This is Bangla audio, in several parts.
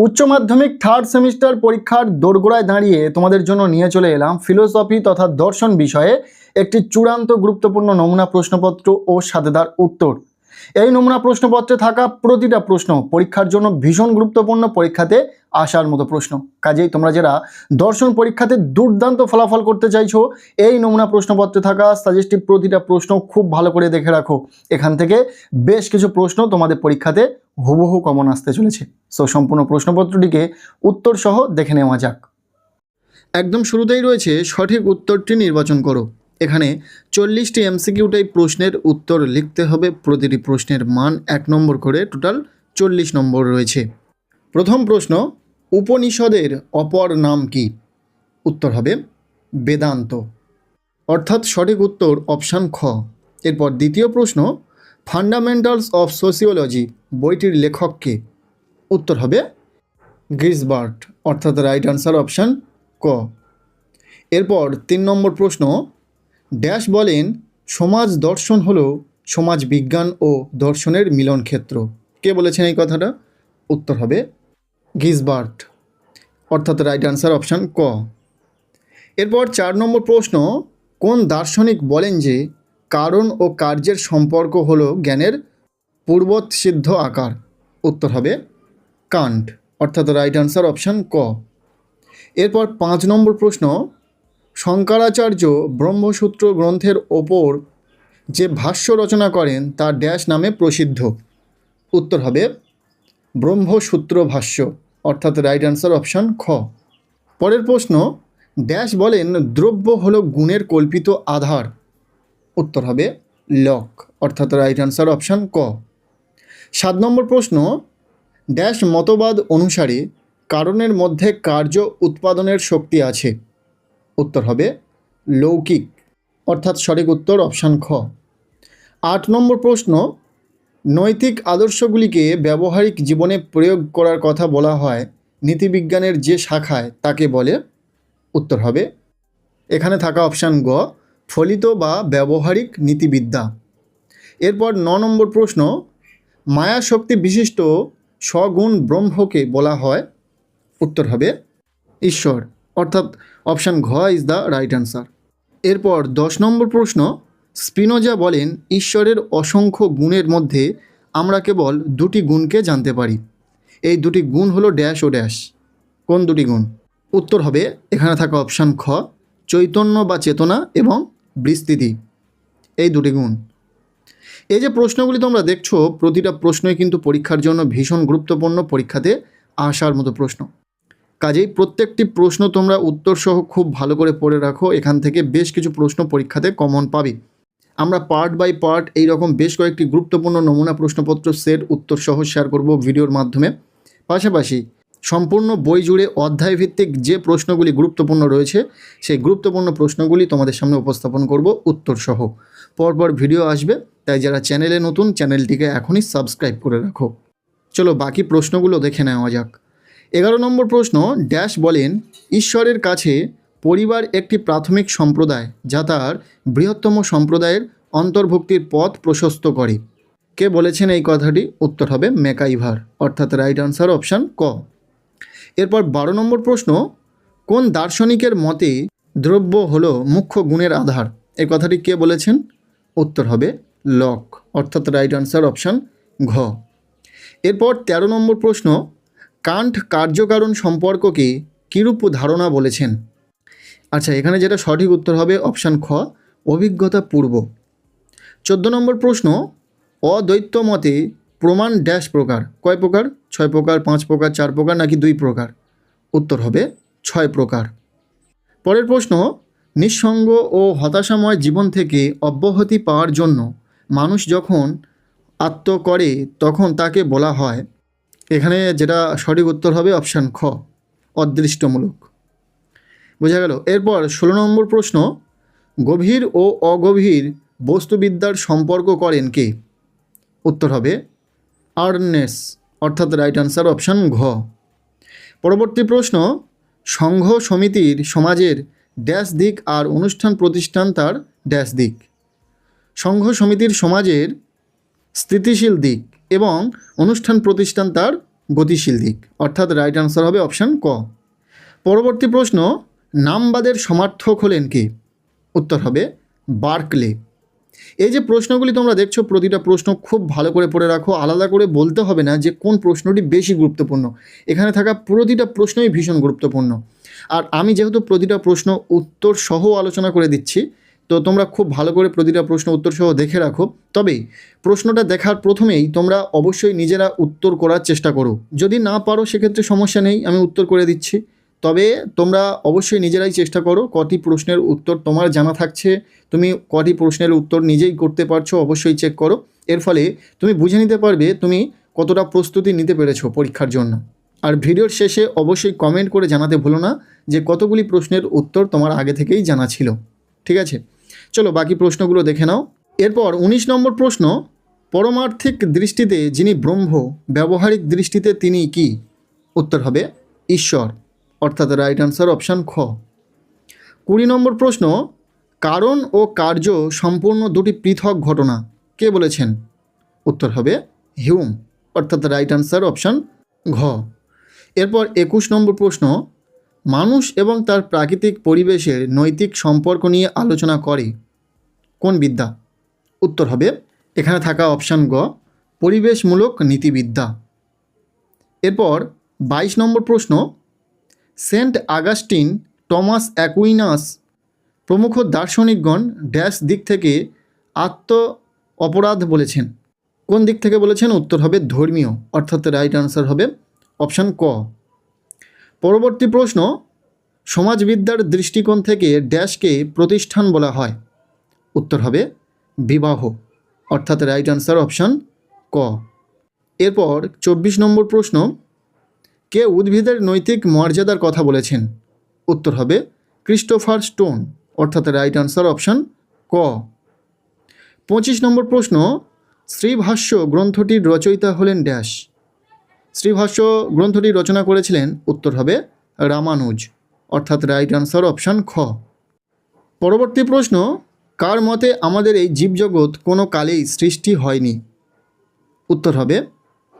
উচ্চ মাধ্যমিক থার্ড সেমিস্টার পরীক্ষার দোরগোড়ায় দাঁড়িয়ে তোমাদের জন্য নিয়ে চলে এলাম ফিলোসফি তথা দর্শন বিষয়ে একটি চূড়ান্ত গুরুত্বপূর্ণ নমুনা প্রশ্নপত্র ও সাথে তার উত্তর। এই নমুনা প্রশ্নপত্রে থাকা প্রতিটা প্রশ্ন পরীক্ষার জন্য ভীষণ গুরুত্বপূর্ণ, পরীক্ষাতে আসার মতো প্রশ্ন। কাজেই তোমরা যারা দর্শন পরীক্ষাতে দুর্দান্ত ফলাফল করতে চাইছো, এই নমুনা প্রশ্নপত্রে থাকা সাজেস্টিভ প্রতিটা প্রশ্ন খুব ভালো করে দেখে রাখো। এখান থেকে বেশ কিছু প্রশ্ন তোমাদের পরীক্ষাতে হুবহু কমন আসতে চলেছে। সো সম্পূর্ণ প্রশ্নপত্রটিকে উত্তর সহ দেখে নেওয়া যাক। একদম শুরুতেই রয়েছে সঠিক উত্তরটি নির্বাচন করো। এখানে 40টি এমসিকিউ টাইপ প্রশ্নের উত্তর লিখতে হবে। প্রতিটি প্রশ্নের মান 1 নম্বর করে, টোটাল 40 নম্বর রয়েছে। প্রথম প্রশ্ন, উপনিষদের অপর নাম কি? উত্তর হবে বেদান্ত, অর্থাৎ সঠিক উত্তর অপশান খ। এরপর দ্বিতীয় প্রশ্ন, ফান্ডামেন্টালস অফ সোসিওলজি বইটির লেখক কে? উত্তর হবে গিসবার্ট, অর্থাৎ রাইট আনসার অপশান ক। এরপর 3 নম্বর প্রশ্ন, ড্যাশ বলেন সমাজ দর্শন হলো সমাজ বিজ্ঞান ও দর্শনের মিলন ক্ষেত্র। কে বলেছেন এই কথাটা? উত্তর হবে গিসবার্ট, অর্থাৎ রাইট আনসার অপশান ক। এরপর 4 নম্বর প্রশ্ন, কোন দার্শনিক বলেন যে কারণ ও কার্যের সম্পর্ক হলো জ্ঞানের পূর্বৎসিদ্ধ আকার? উত্তর হবে কান্ট, অর্থাৎ রাইট আনসার অপশান ক। এরপর 5 নম্বর প্রশ্ন, শঙ্করাচার্য ব্রহ্মসূত্র গ্রন্থের ওপর যে ভাষ্য রচনা করেন তা ড্যাশ নামে প্রসিদ্ধ? উত্তর হবে ব্রহ্মসূত্র ভাষ্য, অর্থাৎ রাইট আনসার অপশান খ। পরের প্রশ্ন, ড্যাশ বলেন দ্রব্য হলো গুণের কল্পিত আধার? উত্তর হবে লক, অর্থাৎ রাইট আনসার অপশান ক। 7 নম্বর প্রশ্ন, ড্যাশ মতবাদ অনুসারে কারণের মধ্যে কার্য উৎপাদনের শক্তি আছে? উত্তর হবে লৌকিক, অর্থাৎ সঠিক উত্তর অপশান খ। 8 নম্বর প্রশ্ন, নৈতিক আদর্শগুলিকে ব্যবহারিক জীবনে প্রয়োগ করার কথা বলা হয় নীতিবিজ্ঞানের যে শাখায় তাকে বলে? উত্তর হবে এখানে থাকা অপশান গ, ফলিত বা ব্যবহারিক নীতিবিদ্যা। এরপর 9 নম্বর প্রশ্ন, মায়া শক্তি বিশিষ্ট সগুণ ব্রহ্মকে বলা হয়? উত্তর হবে ঈশ্বর, অর্থাৎ অপশান ঘ ইজ দ্য রাইট আনসার। এরপর 10 নম্বর প্রশ্ন, স্পিনোজা বলেন ঈশ্বরের অসংখ্য গুণের মধ্যে আমরা কেবল দুটি গুণকে জানতে পারি। এই দুটি গুণ হলো ড্যাশ ও ড্যাশ। কোন দুটি গুণ? উত্তর হবে এখানে থাকা অপশান খ, চৈতন্য বা চেতনা এবং বিস্তৃতি, এই দুটি গুণ। এই যে প্রশ্নগুলি তোমরা দেখছো, প্রতিটা প্রশ্নই কিন্তু পরীক্ষার জন্য ভীষণ গুরুত্বপূর্ণ, পরীক্ষাতে আসার মতো প্রশ্ন। কাজেই প্রত্যেকটি প্রশ্ন তোমরা উত্তর সহ খুব ভালো করে পড়ে রাখো। এখান থেকে বেশ কিছু প্রশ্ন পরীক্ষাতে কমন পাবে। আমরা পার্ট বাই পার্ট এই রকম বেশ কয়েকটি গুরুত্বপূর্ণ নমুনা প্রশ্নপত্র সেট উত্তর সহ শেয়ার করব ভিডিওর মাধ্যমে। পাশাপাশি সম্পূর্ণ বই জুড়ে অধ্যায়ভিত্তিক যে প্রশ্নগুলি গুরুত্বপূর্ণ রয়েছে, সেই গুরুত্বপূর্ণ প্রশ্নগুলি তোমাদের সামনে উপস্থাপন করব উত্তর সহ। পরপর ভিডিও আসবে, তাই যারা চ্যানেলে নতুন, চ্যানেলটিকে এখনই সাবস্ক্রাইব করে রাখো। চলো বাকি প্রশ্নগুলো দেখে নেওয়া যাক। 11 নম্বর প্রশ্ন, ড্যাশ বলেন ঈশ্বরের কাছে পরিবার একটি প্রাথমিক সম্প্রদায় যা তার বৃহত্তম সম্প্রদায়ের অন্তর্ভুক্তির পথ প্রশস্ত করে। কে বলেছেন এই কথাটি? উত্তর হবে ম্যাকাইভার, অর্থাৎ রাইট আনসার অপশান ক। এরপর 12 নম্বর প্রশ্ন, কোন দার্শনিকের মতে দ্রব্য হলো মুখ্য গুণের আধার? এই কথাটি কে বলেছেন? উত্তর হবে লক, অর্থাৎ রাইট আনসার অপশান ঘ। এরপর 13 নম্বর প্রশ্ন, কান্ট কার্যকারণ সম্পর্ককে কীরূপ ধারণা বলেছেন? আচ্ছা, এখানে যেটা সঠিক উত্তর হবে অপশান খ, অভিজ্ঞতা পূর্ব। 14 নম্বর প্রশ্ন, অদ্বৈত মতে প্রমাণ ড্যাশ প্রকার? কয় প্রকার? 6 প্রকার, 5 প্রকার, 4 প্রকার নাকি 2 প্রকার? উত্তর হবে 6 প্রকার। পরের প্রশ্ন, নিঃসঙ্গ ও হতাশাময় জীবন থেকে অব্যাহতি পাওয়ার জন্য মানুষ যখন আত্ম করে তখন তাকে বলা হয়? এখানে যেটা সঠিক উত্তর হবে অপশান খ, অদৃষ্টমূলক। বোঝা গেল? এরপর 16 নম্বর প্রশ্ন, গভীর ও অগভীর বস্তুবিদ্যার সম্পর্ক করেন কে? উত্তর হবে আর্নেস, অর্থাৎ রাইট আনসার অপশান ঘ। পরবর্তী প্রশ্ন, সংঘ সমিতির সমাজের ড্যাশ দিক আর অনুষ্ঠান প্রতিষ্ঠান তার ড্যাশ দিক? সংঘ সমিতির সমাজের স্থিতিশীল দিক এবং অনুষ্ঠান প্রতিষ্ঠান তার গতিশীল দিক, অর্থাৎ রাইট আনসার হবে অপশান ক। পরবর্তী প্রশ্ন, নামবাদের সমার্থক হলেন কে? উত্তর হবে বার্কলে। এই যে প্রশ্নগুলি তোমরা দেখছো, প্রতিটা প্রশ্ন খুব ভালো করে পড়ে রাখো, আলাদা করে বলতে হবে না যে কোন প্রশ্নটি বেশি গুরুত্বপূর্ণ। এখানে থাকা প্রতিটা প্রশ্নই ভীষণ গুরুত্বপূর্ণ। আর আমি যেহেতু প্রতিটা প্রশ্ন উত্তর সহ আলোচনা করে দিচ্ছি, তো তোমরা খুব ভালো করে প্রতিটা প্রশ্ন উত্তর সহ দেখে রাখো। তবে প্রশ্নটা দেখার প্রথমেই তোমরা অবশ্যই নিজেরা উত্তর করার চেষ্টা করো। যদি না পারো সেক্ষেত্রে সমস্যা নেই, আমি উত্তর করে দিচ্ছি। তবে তোমরা অবশ্যই নিজেরাই চেষ্টা করো, কটি প্রশ্নের উত্তর তোমার জানা থাকছে, তুমি কটি প্রশ্নের উত্তর নিজেই করতে পারছো, অবশ্যই চেক করো। এর ফলে তুমি বুঝে নিতে পারবে তুমি কতটা প্রস্তুতি নিতে পেরেছো পরীক্ষার জন্য। আর ভিডিওর শেষে অবশ্যই কমেন্ট করে জানাতে ভুলো না যে কতগুলি প্রশ্নের উত্তর তোমার আগে থেকেই জানা ছিল। ঠিক আছে, চলো বাকি প্রশ্নগুলো দেখে নাও। এরপর 19 নম্বর প্রশ্ন, পরমার্থিক দৃষ্টিতে যিনি ব্রহ্ম, ব্যবহারিক দৃষ্টিতে তিনি কি? উত্তর হবে ঈশ্বর, অর্থাৎ রাইট আনসার অপশান খ। 20 নম্বর প্রশ্ন, কারণ ও কার্য সম্পূর্ণ দুটি পৃথক ঘটনা, কে বলেছেন? উত্তর হবে হিউম, অর্থাৎ রাইট আনসার অপশান ঘ। এরপর 21 নম্বর প্রশ্ন, মানুষ এবং তার প্রাকৃতিক পরিবেশের নৈতিক সম্পর্ক নিয়ে আলোচনা করে কোন বিদ্যা? উত্তর হবে এখানে থাকা অপশান গ, পরিবেশমূলক নীতিবিদ্যা। এরপর 22 নম্বর প্রশ্ন, সেন্ট আগাস্টিন, টমাস অ্যাকুইনাস প্রমুখ দার্শনিকগণ ড্যাশ দিক থেকে আত্ম অপরাধ বলেছেন, কোন দিক থেকে বলেছেন? উত্তর হবে ধর্মীয়, অর্থাৎ রাইট আনসার হবে অপশান ক। পরবর্তী প্রশ্ন, সমাজবিদ্যার দৃষ্টিকোণ থেকে ড্যাশকে প্রতিষ্ঠান বলা হয়? উত্তর হবে বিবাহ, অর্থাৎ রাইট আনসার অপশান ক। এরপর 24 নম্বর প্রশ্ন, কে উদ্ভিদের নৈতিক মর্যাদার কথা বলেছেন? উত্তর হবে ক্রিস্টোফার স্টোন, অর্থাৎ রাইট আনসার অপশান ক। 25 নম্বর প্রশ্ন, শ্রীভাষ্য গ্রন্থটির রচয়িতা হলেন ড্যাশ? শ্রীভাষ্য গ্রন্থটি রচনা করেছিলেন, উত্তর হবে রামানুজ, অর্থাৎ রাইট আনসার অপশান খ। পরবর্তী প্রশ্ন, কার মতে আমাদের এই জীবজগৎ কোনো কালেই সৃষ্টি হয়নি? উত্তর হবে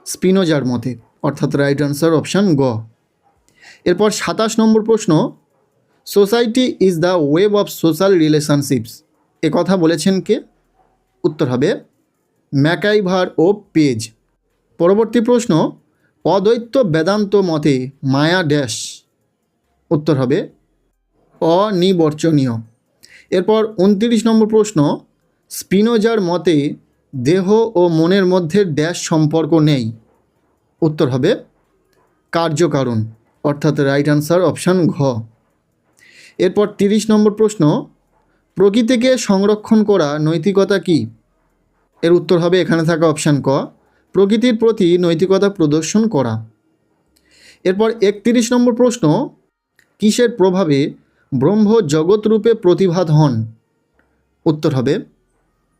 স্পিনোজার মতে, অর্থাৎ রাইট আনসার অপশান গ। এরপর 27 নম্বর প্রশ্ন, society is the web of social relationships এ কথা বলেছেন কে? উত্তর হবে ম্যাকাইভার ও পেজ। পরবর্তী প্রশ্ন, অদ্বৈত বেদান্ত মতে মায়া ড্যাশ? উত্তর হবে অনিবর্চনীয়। এরপর 29 নম্বর প্রশ্ন, স্পিনোজার মতে দেহ ও মনের মধ্যে ড্যাশ সম্পর্ক নেই? উত্তর হবে কার্যকারণ, অর্থাৎ রাইট আনসার অপশান ঘ। এরপর 30 নম্বর প্রশ্ন, প্রকৃতিকে সংরক্ষণ করা নৈতিকতা কি? এর উত্তর হবে এখানে থাকা অপশান ক, প্রকৃতির প্রতি নৈতিকতা প্রদর্শন করা। এরপর 31 নম্বর প্রশ্ন, কিসের প্রভাবে ব্রহ্ম জগৎরূপে প্রতিভাত হন? উত্তর হবে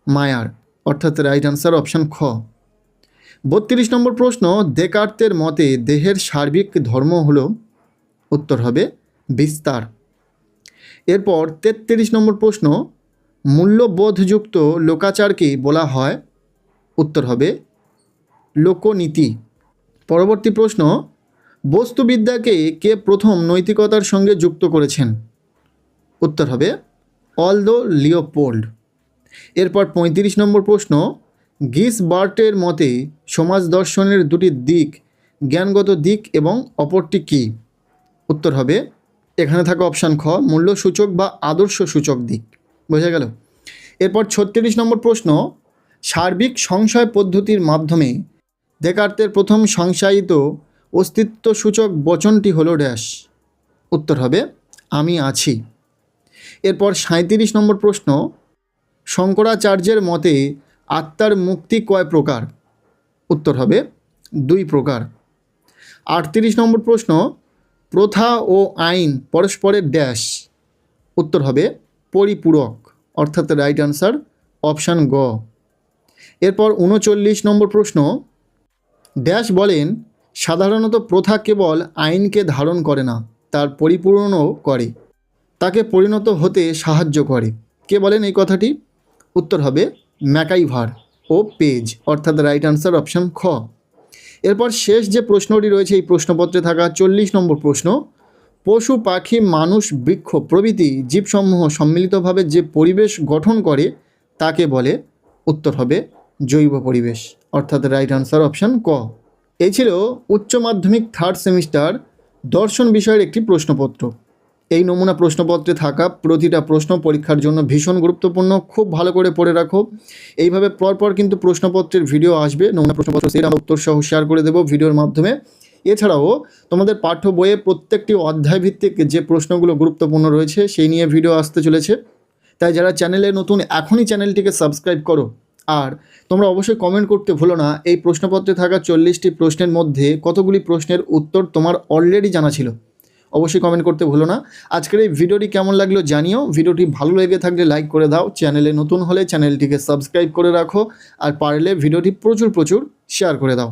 মায়ার, অর্থাৎ রাইট আনসার অপশান খ। 32 নম্বর প্রশ্ন, দেকার্তের মতে দেহের সার্বিক ধর্ম হল? উত্তর হবে বিস্তার। এরপর 33 নম্বর প্রশ্ন, মূল্যবোধযুক্ত লোকাচারকে বলা হয়? উত্তর হবে লোকনীতি। পরবর্তী প্রশ্ন, বস্তুবিদ্যাকে কে প্রথম নৈতিকতার সঙ্গে যুক্ত করেছেন? উত্তর হবে অলদো লিওপোল্ড। এরপর 35 নম্বর প্রশ্ন, গিসবার্টের মতে সমাজ দর্শনের দুটি দিক, জ্ঞানগত দিক এবং অপরটি কী? উত্তর হবে এখানে থাকা অপশান খ, মূল্যসূচক বা আদর্শ সূচক দিক। বোঝা গেল? এরপর 36 নম্বর প্রশ্ন, সার্বিক সংশয় পদ্ধতির মাধ্যমে দেকার্তের প্রথম সংশয়িত অস্তিত্বসূচক বচনটি হলো ড্যাশ? উত্তর হবে আমি আছি। এরপর 37 নম্বর প্রশ্ন, শঙ্করাচার্যের মতে আত্মার মুক্তি কয় প্রকার? উত্তর হবে 2 প্রকার। 38 নম্বর প্রশ্ন, প্রথা ও আইন পরস্পরের ড্যাশ? উত্তর হবে পরিপূরক, অর্থাৎ রাইট আনসার অপশান গ। এরপর 39 নম্বর প্রশ্ন, ড্যাশ বলেন সাধারণত প্রথা কেবল আইনকে ধারণ করে না, তার পরিপূর্ণও করে, তাকে পরিণত হতে সাহায্য করে, কে বলেন এই কথাটি? উত্তর হবে ম্যাকাইভার ও পেজ, অর্থাৎ রাইট আনসার অপশান খ। এরপর শেষ যে প্রশ্নটি রয়েছে এই প্রশ্নপত্রে থাকা 40 নম্বর প্রশ্ন, পশু পাখি মানুষ বৃক্ষ প্রভৃতি জীবসমূহ সম্মিলিতভাবে যে পরিবেশ গঠন করে তাকে বলে, উত্তর হবে জৈব পরিবেশ, অর্থাৎ রাইট আনসার অপশান ক। এই ছিল উচ্চ মাধ্যমিক থার্ড সেমিস্টার দর্শন বিষয়ের একটি প্রশ্নপত্র। এই নমুনা প্রশ্নপত্রে থাকা প্রতিটা প্রশ্ন পরীক্ষার জন্য ভীষণ গুরুত্বপূর্ণ, খুব ভালো করে পড়ে রাখো। এইভাবে পরপর কিন্তু প্রশ্নপত্রের ভিডিও আসবে, নমুনা প্রশ্নপত্র সেট আমরা উত্তর সহ শেয়ার করে দেবো ভিডিওর মাধ্যমে। এছাড়াও তোমাদের পাঠ্য বইয়ে প্রত্যেকটি অধ্যায় ভিত্তিক যে প্রশ্নগুলো গুরুত্বপূর্ণ রয়েছে সেই নিয়ে ভিডিও আসতে চলেছে। তাই যারা চ্যানেলে নতুন এখনই চ্যানেলটিকে সাবস্ক্রাইব করো। আর তোমরা অবশ্যই কমেন্ট করতে ভুলো না এই প্রশ্নপত্রে থাকা 40টি প্রশ্নের মধ্যে কতগুলি প্রশ্নের উত্তর তোমার অলরেডি জানা ছিল। অবশ্যই কমেন্ট করতে ভুলো না। আজকের এই ভিডিওটি কেমন লাগলো জানিও। ভিডিওটি ভালো লেগে থাকলে লাইক করে দাও, চ্যানেলে নতুন হলে চ্যানেলটিকে সাবস্ক্রাইব করে রাখো, আর পারলে ভিডিওটি প্রচুর শেয়ার করে দাও।